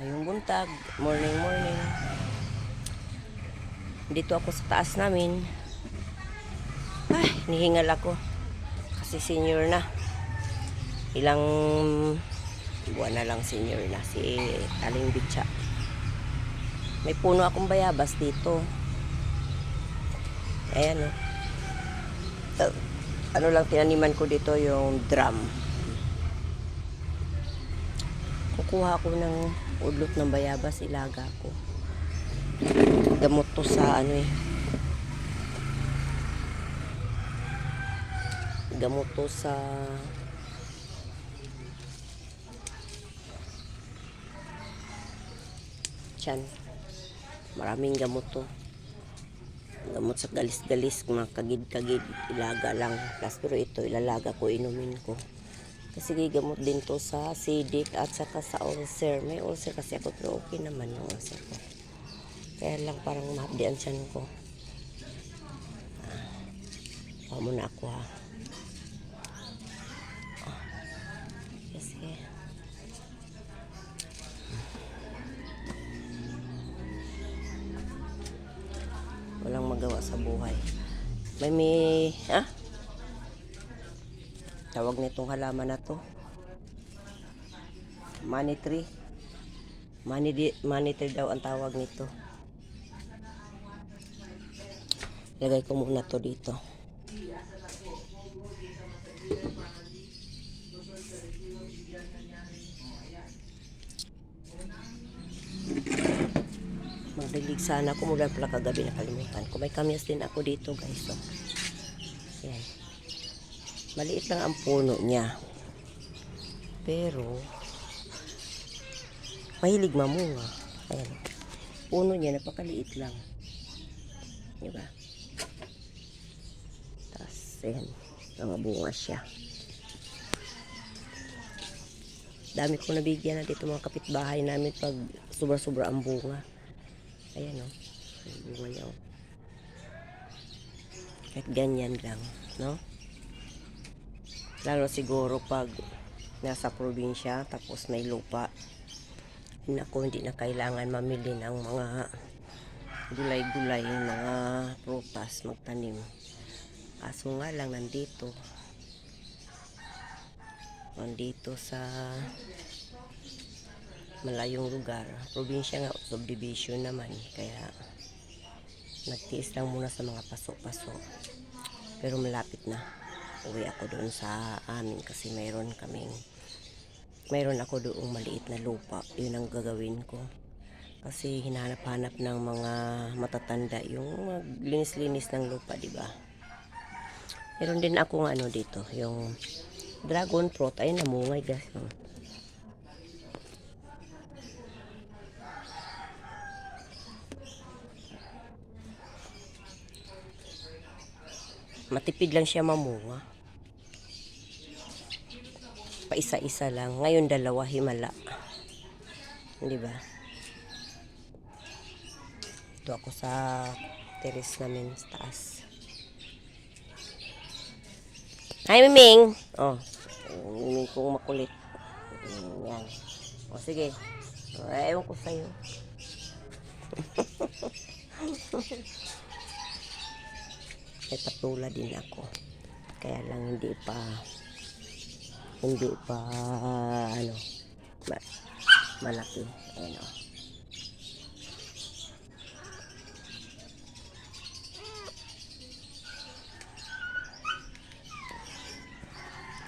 Ngayong buntag, morning. Dito ako sa taas namin. Ay, nihingal ako. Kasi senior na. Ilang buwan na lang senior na si Aling Bitsa. May puno akong bayabas dito. Ayan o. Ano lang tinaniman ko dito yung drum. Kukuha ako ng udlot ng bayabas, ilaga ko. Gamot to sa ano eh. Gamot to sa tiyan. Maraming gamot to. Gamot sa galis-galis, mga kagid-kagid, ilaga lang. Plus pero ito, ilalaga ko, inumin ko. Kasi gamot din to sa acidic at saka sa ulcer. May ulcer kasi ako pero okay naman yung ulcer ko. Kaya lang parang mahapdi ang tiyan ko. Kuha muna ako ha. Kasi walang magawa sa buhay. May tawag nitong halaman na to, money tree. Money tree daw ang tawag nito. Lagay ko muna to dito. Magdilig sana ako, mula pala kagabi, nakalimutan ko. May kamyas din ako dito guys. So, yan. Maliit lang ang puno niya. Pero mahilig mamunga. Ayan. Puno niya napakaliit lang. Diba? Tapos, ayan. Mga bunga siya. Dami kong nabigyan na dito mga kapitbahay namin pag sobra-sobra ang bunga. Ayan o. Yung bunga niya o. Kahit ganyan lang. No? Lalo siguro pag nasa probinsya tapos may lupa. Ako hindi na kailangan mamili ng mga gulay-gulay, mga prutas, magtanim. Kaso nga lang nandito sa malayong lugar. Probinsya nga, subdivision naman. Kaya nagtiis lang muna sa mga paso-paso. Pero malapit na. Uwi ako doon sa amin kasi mayroon ako doong maliit na lupa. Yun ang gagawin ko. Kasi hinahanap-hanap ng mga matatanda yung linis-linis ng lupa, di ba? Meron din ako ano dito, yung dragon fruit. Ay, namungay guys. Matipid lang siya mamunga. Paisa-isa lang. Ngayon dalawa, himala. Di ba? Ito ako sa terrace namin sa taas. Hi, Miming! Oh, Miming kong makulit. Yan. O, sige. Ewan ko sa'yo. May patula din ako. Kaya lang hindi pa ano malaki. Ano.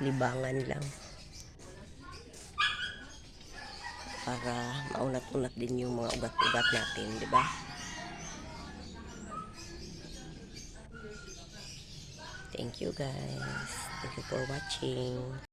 Libangan lang. Para maunat-unat din yung mga ugat-ugat natin, di ba? Thank you guys. Thank you for watching.